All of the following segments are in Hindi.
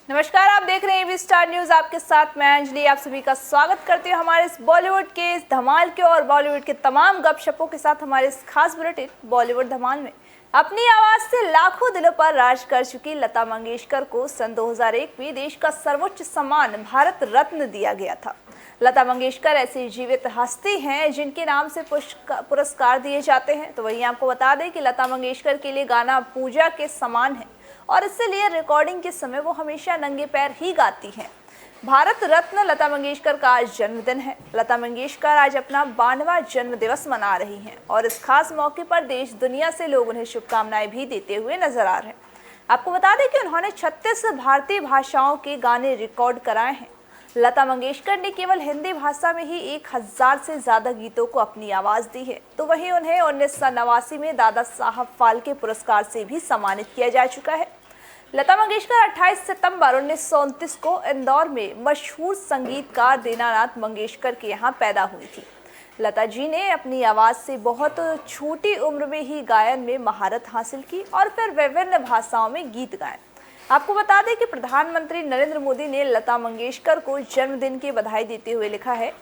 नमस्कार, आप देख रहे हैं एबी स्टार न्यूज। आपके साथ मैं अंजलि आप सभी का स्वागत करती हूँ हमारे इस बॉलीवुड के इस धमाल के और बॉलीवुड के तमाम गपशपों के साथ हमारे इस खास बुलेटिन बॉलीवुड धमाल में। अपनी आवाज से लाखों दिलों पर राज कर चुकी लता मंगेशकर को सन 2001 में देश का सर्वोच्च सम्मान भारत रत्न दिया गया था। लता मंगेशकर ऐसी जीवित हस्ती हैं जिनके नाम से पुरस्कार दिए जाते हैं। तो वहीं आपको बता दें कि लता मंगेशकर के लिए गाना पूजा के समान है और इसलिए रिकॉर्डिंग के समय वो हमेशा नंगे पैर ही गाती हैं। भारत रत्न लता मंगेशकर का आज जन्मदिन है। लता मंगेशकर आज अपना 92वां जन्म दिवस मना रही हैं और इस खास मौके पर देश दुनिया से लोग उन्हें शुभकामनाएं भी देते हुए नजर आ रहे हैं। आपको बता दें कि उन्होंने 36 भारतीय भाषाओं के गाने रिकॉर्ड कराए हैं। लता मंगेशकर ने केवल हिंदी भाषा में ही 1000 से ज्यादा गीतों को अपनी आवाज दी है। तो वहीं उन्हें 1989 में दादा साहब फाल्के पुरस्कार से भी सम्मानित किया जा चुका है। लता मंगेशकर 28 सितंबर 1929 को इंदौर में मशहूर संगीतकार दीनानाथ मंगेशकर के यहाँ पैदा हुई थी। लता जी ने अपनी आवाज से बहुत छोटी उम्र में ही गायन में महारत हासिल की और फिर विभिन्न भाषाओं में गीत गाए। आपको बता दें कि प्रधानमंत्री नरेंद्र मोदी ने लता मंगेशकर को जन्मदिन की बधाई देते हुए लिखा है,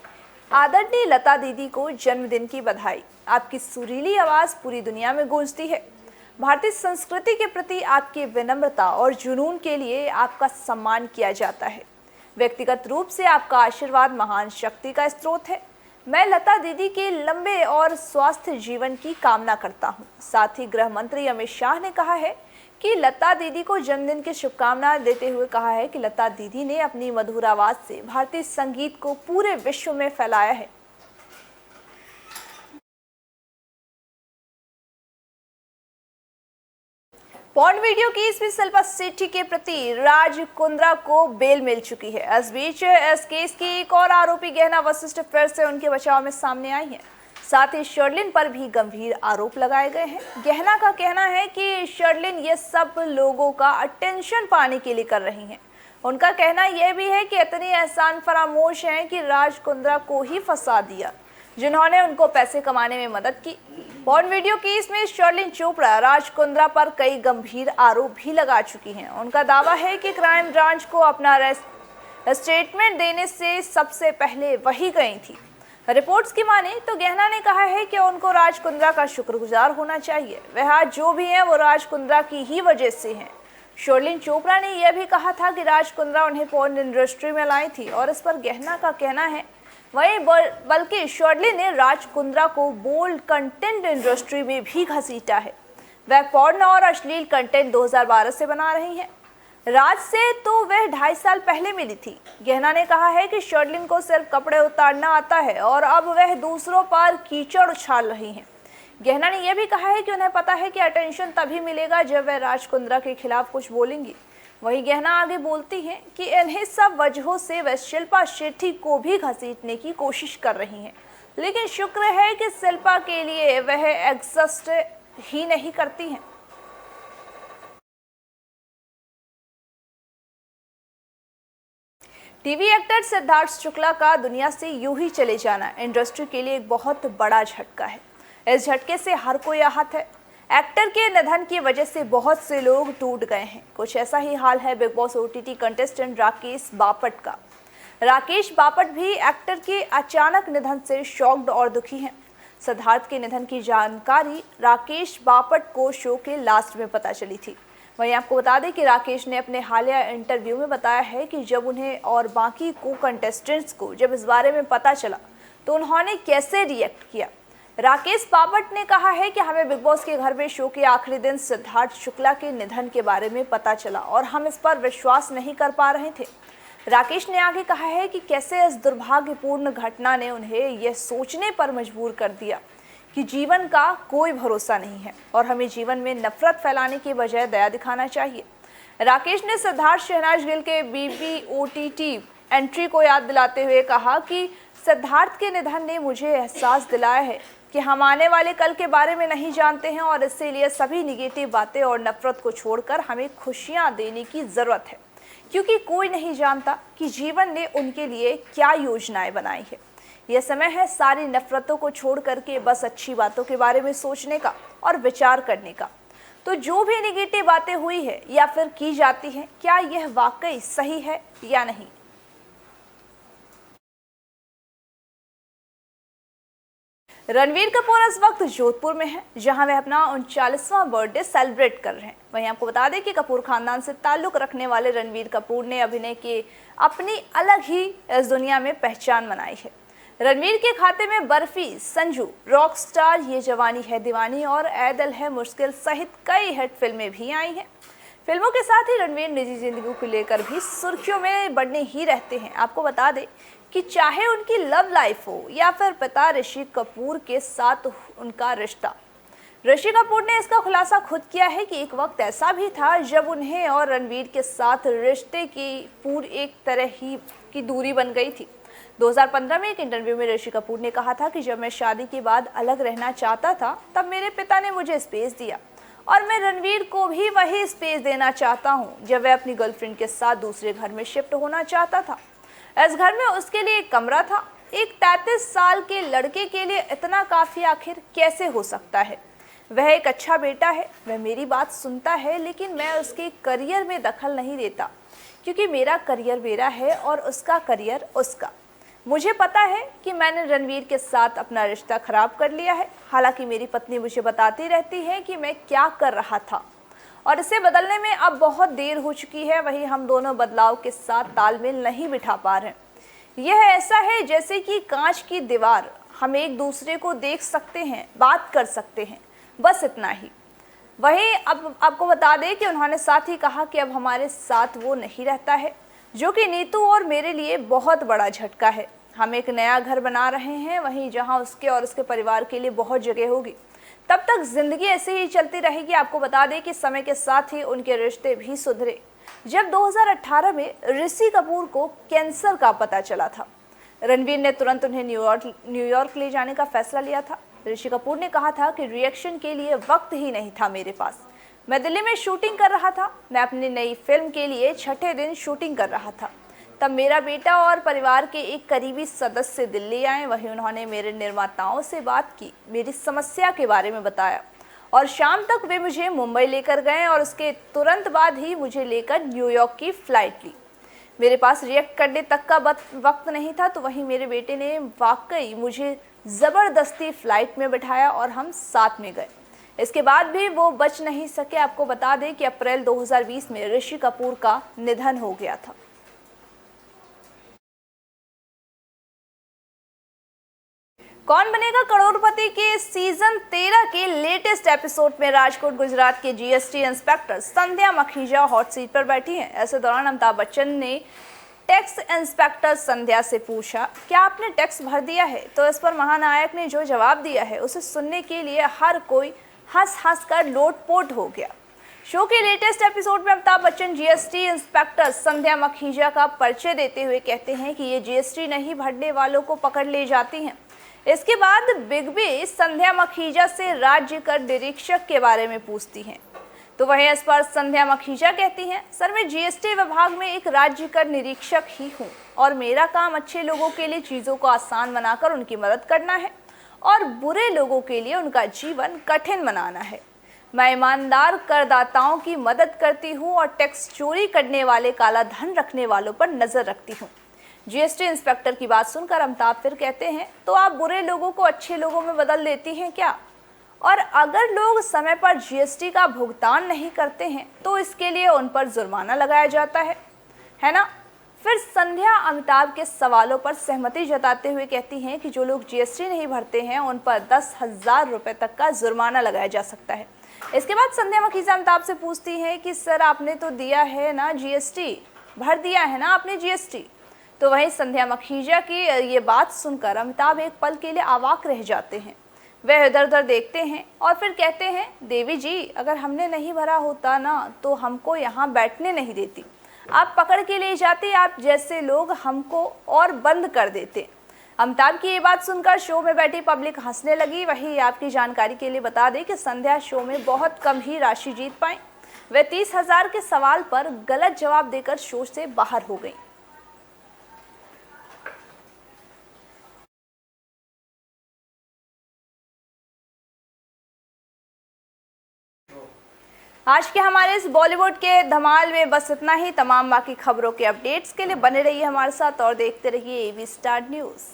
आदरणीय लता दीदी को जन्मदिन की बधाई। आपकी सुरीली आवाज पूरी दुनिया में गूंजती है। भारतीय संस्कृति के प्रति आपकी विनम्रता और जुनून के लिए आपका सम्मान किया जाता है। व्यक्तिगत रूप से आपका आशीर्वाद महान शक्ति का स्रोत है। मैं लता दीदी के लंबे और स्वस्थ जीवन की कामना करता हूँ। साथ ही गृह मंत्री अमित शाह ने कहा है कि लता दीदी को जन्मदिन की शुभकामनाएं देते हुए कहा है कि लता दीदी ने अपनी मधुर आवाज से भारतीय संगीत को पूरे विश्व में फैलाया है। पॉर्न वीडियो केस में शिल्पा शेट्टी के प्रति राज कुंद्रा को बेल मिल चुकी है। इस बीच इस केस की एक और आरोपी गहना वशिष्ठ फिर से उनके बचाव में सामने आई है। साथ ही शर्लिन पर भी गंभीर आरोप लगाए गए हैं। गहना का कहना है कि शर्लिन ये सब लोगों का अटेंशन पाने के लिए कर रही हैं। उनका कहना यह भी है कि इतनी एहसान फरामोश हैं कि राज कुंद्रा को ही फंसा दिया, जिन्होंने उनको पैसे कमाने में मदद की। पॉर्न वीडियो केस में शर्लिन चोपड़ा राज कुंद्रा पर कई गंभीर आरोप भी लगा चुकी हैं। उनका दावा है कि क्राइम ब्रांच को अपना स्टेटमेंट देने से सबसे पहले वही गई थी। रिपोर्ट्स की माने तो गहना ने कहा है कि उनको राज कुंद्रा का शुक्रगुजार होना चाहिए। वह आज जो भी हैं वो राज कुंद्रा की ही वजह से हैं। शर्लिन चोपड़ा ने यह भी कहा था कि राज कुंद्रा उन्हें पॉर्न इंडस्ट्री में लाई थी और इस पर गहना का कहना है वहीं बल्कि शर्लिन ने राज कुंद्रा को बोल्ड कंटेंट इंडस्ट्री में भी घसीटा है। वह पॉर्न और अश्लील कंटेंट 2012 से बना रही हैं। राज से तो वह 2.5 साल पहले मिली थी। गहना ने कहा है कि शर्लिन को सिर्फ कपड़े उतारना आता है और अब वह दूसरों पर कीचड़ उछाल रही हैं। गहना ने यह भी कहा है कि उन्हें पता है कि अटेंशन तभी मिलेगा जब वह राज कुंद्रा के खिलाफ कुछ बोलेंगी। वहीं गहना आगे बोलती हैं कि इन्हीं सब वजहों से वह शिल्पा शेट्टी को भी घसीटने की कोशिश कर रही हैं, लेकिन शुक्र है कि शिल्पा के लिए वह एग्जिस्ट ही नहीं करती हैं। टीवी एक्टर सिद्धार्थ शुक्ला का दुनिया से यूं ही चले जाना इंडस्ट्री के लिए एक बहुत बड़ा झटका है। इस झटके से हर कोई आहत है। एक्टर के निधन की वजह से बहुत से लोग टूट गए हैं। कुछ ऐसा ही हाल है big boss OTT contestant Rakesh Bapat का। राकेश बापट भी एक्टर के अचानक निधन से शॉक्ड और दुखी हैं। सिद्धार्थ के निधन की जानकारी राकेश बापट को शो के लास्ट में पता चली थी। वहीं आपको बता दें कि राकेश ने अपने हालिया इंटरव्यू में बताया है कि जब उन्हें और बाकी को कंटेस्टेंट्स को जब इस बारे में पता चला तो उन्होंने कैसे रिएक्ट किया। राकेश बापट ने कहा है कि हमें बिग बॉस के घर में शो के आखिरी दिन सिद्धार्थ शुक्ला के निधन के बारे में पता चला और हम इस पर विश्वास नहीं कर पा रहे थे। राकेश ने आगे कहा है कि कैसे इस दुर्भाग्यपूर्ण घटना ने उन्हें यह सोचने पर मजबूर कर दिया कि जीवन का कोई भरोसा नहीं है और हमें जीवन में नफरत फैलाने की बजाय दया दिखाना चाहिए। राकेश ने सिद्धार्थ शहनाज गिल के BBOTT एंट्री को याद दिलाते हुए कहा कि सिद्धार्थ के निधन ने मुझे एहसास दिलाया है कि हम आने वाले कल के बारे में नहीं जानते हैं और इसीलिए सभी निगेटिव बातें और नफरत को छोड़कर हमें खुशियां देने की ज़रूरत है, क्योंकि कोई नहीं जानता कि जीवन ने उनके लिए क्या योजनाएं बनाई है। यह समय है सारी नफरतों को छोड़ करके बस अच्छी बातों के बारे में सोचने का और विचार करने का। तो जो भी निगेटिव बातें हुई है या फिर की जाती हैं, क्या यह वाकई सही है या नहीं। रणवीर कपूर इस वक्त जोधपुर में है, जहां वह अपना 39वां बर्थडे सेलिब्रेट कर रहे हैं। वहीं आपको बता दें कि कपूर खानदान से ताल्लुक रखने वाले रणवीर कपूर ने अभिनय की अपनी अलग ही इस दुनिया में पहचान बनाई है। रणवीर के खाते में बर्फी, संजू, रॉकस्टार, ये जवानी है दीवानी और ऐ दिल है मुश्किल सहित कई हिट फिल्में भी आई हैं। फिल्मों के साथ ही रणवीर निजी जिंदगी को लेकर भी सुर्खियों में बने ही रहते हैं। आपको बता दें कि चाहे उनकी लव लाइफ हो या फिर पिता ऋषि कपूर के साथ उनका रिश्ता, ऋषि कपूर ने इसका खुलासा खुद किया है कि एक वक्त ऐसा भी था जब उन्हें और रणवीर के साथ रिश्ते की पूरी एक तरह ही की दूरी बन गई थी। 2015 में एक इंटरव्यू में ऋषि कपूर ने कहा था कि जब मैं शादी के बाद अलग रहना चाहता था तब मेरे पिता ने मुझे स्पेस दिया और मैं रणवीर को भी वही स्पेस देना चाहता हूँ। जब वह अपनी गर्लफ्रेंड के साथ दूसरे घर में शिफ्ट होना चाहता था, इस घर में उसके लिए एक कमरा था। एक 33 साल के लड़के के लिए इतना काफ़ी आखिर कैसे हो सकता है। वह एक अच्छा बेटा है, वह मेरी बात सुनता है, लेकिन मैं उसके करियर में दखल नहीं देता क्योंकि मेरा करियर मेरा है और उसका करियर उसका। मुझे पता है कि मैंने रणवीर के साथ अपना रिश्ता खराब कर लिया है। हालांकि मेरी पत्नी मुझे बताती रहती है कि मैं क्या कर रहा था और इसे बदलने में अब बहुत देर हो चुकी है। वहीं हम दोनों बदलाव के साथ तालमेल नहीं बिठा पा रहे। यह ऐसा है जैसे कि कांच की दीवार, हम एक दूसरे को देख सकते हैं, बात कर सकते हैं, बस इतना ही। वहीं अब आपको बता दें कि उन्होंने साथ ही कहा कि अब हमारे साथ वो नहीं रहता है, जो कि नीतू और मेरे लिए बहुत बड़ा झटका है। हम एक नया घर बना रहे हैं, वहीं जहां उसके और उसके परिवार के लिए बहुत जगह होगी। तब तक जिंदगी ऐसे ही चलती रहेगी। आपको बता दें कि समय के साथ ही उनके रिश्ते भी सुधरे। जब 2018 में ऋषि कपूर को कैंसर का पता चला था, रणवीर ने तुरंत उन्हें न्यूयॉर्क ले जाने का फैसला लिया था। ऋषि कपूर ने कहा था कि रिएक्शन के लिए वक्त ही नहीं था मेरे पास। मैं दिल्ली में शूटिंग कर रहा था, मैं अपनी नई फिल्म के लिए छठे दिन शूटिंग कर रहा था। तब मेरा बेटा और परिवार के एक करीबी सदस्य दिल्ली आए। वहीं उन्होंने मेरे निर्माताओं से बात की, मेरी समस्या के बारे में बताया और शाम तक वे मुझे मुंबई लेकर गए और उसके तुरंत बाद ही मुझे लेकर न्यूयॉर्क की फ़्लाइट ली। मेरे पास रिएक्ट करने तक का वक्त नहीं था, तो वहीं मेरे बेटे ने वाकई मुझे ज़बरदस्ती फ़्लाइट में बिठाया और हम साथ में गए। इसके बाद भी वो बच नहीं सके। आपको बता दें कि अप्रैल 2020 में ऋषि कपूर का निधन हो गया था। कौन बनेगा करोड़पति के सीजन 13 के लेटेस्ट एपिसोड में राजकोट गुजरात के जीएसटी इंस्पेक्टर संध्या मखीजा हॉट सीट पर बैठी हैं। ऐसे दौरान अमिताभ बच्चन ने टैक्स इंस्पेक्टर संध्या से पूछा, क्या आपने टैक्स भर दिया है? तो इस पर महानायक ने जो जवाब दिया है उसे सुनने के लिए हर कोई हंस हंस कर लोटपोट हो गया। शो के लेटेस्ट एपिसोड में अमिताभ बच्चन जीएसटी इंस्पेक्टर संध्या मखीजा का परिचय देते हुए कहते हैं कि ये जीएसटी नहीं भरने वालों को पकड़ ले जाती हैं। इसके बाद बिग बी संध्या मखीजा से राज्य कर निरीक्षक के बारे में पूछती हैं। तो वहीं इस पर संध्या मखीजा कहती हैं, सर मैं जीएसटी विभाग में एक राज्य कर निरीक्षक ही हूँ और मेरा काम अच्छे लोगों के लिए चीज़ों को आसान बनाकर उनकी मदद करना है और बुरे लोगों के लिए उनका जीवन कठिन बनाना है। मैं ईमानदार करदाताओं की मदद करती हूँ और टैक्स चोरी करने वाले, काला धन रखने वालों पर नजर रखती हूँ। जीएसटी इंस्पेक्टर की बात सुनकर अमिताभ फिर कहते हैं, तो आप बुरे लोगों को अच्छे लोगों में बदल देती हैं क्या? और अगर लोग समय पर जीएसटी का भुगतान नहीं करते हैं तो इसके लिए उन पर जुर्माना लगाया जाता है ना? फिर संध्या अमिताभ के सवालों पर सहमति जताते हुए कहती हैं कि जो लोग जीएसटी नहीं भरते हैं उन पर 10,000 रुपये तक का जुर्माना लगाया जा सकता है। इसके बाद संध्या मखीजा अमिताभ से पूछती हैं कि सर आपने तो दिया है ना जीएसटी, भर दिया है ना आपने जीएसटी? तो वहीं संध्या मखीजा की ये बात सुनकर अमिताभ एक पल के लिए अवाक रह जाते हैं। वह इधर उधर देखते हैं और फिर कहते हैं, देवी जी अगर हमने नहीं भरा होता ना तो हमको यहाँ बैठने नहीं देती, आप पकड़ के ले जाते, आप जैसे लोग हमको और बंद कर देते। अमिताभ की ये बात सुनकर शो में बैठी पब्लिक हंसने लगी। वहीं आपकी जानकारी के लिए बता दें कि संध्या शो में बहुत कम ही राशि जीत पाई। वह 30,000 के सवाल पर गलत जवाब देकर शो से बाहर हो गई। आज के हमारे इस बॉलीवुड के धमाल में बस इतना ही। तमाम बाकी खबरों के अपडेट्स के लिए बने रहिए हमारे साथ और देखते रहिए एबी स्टार न्यूज़।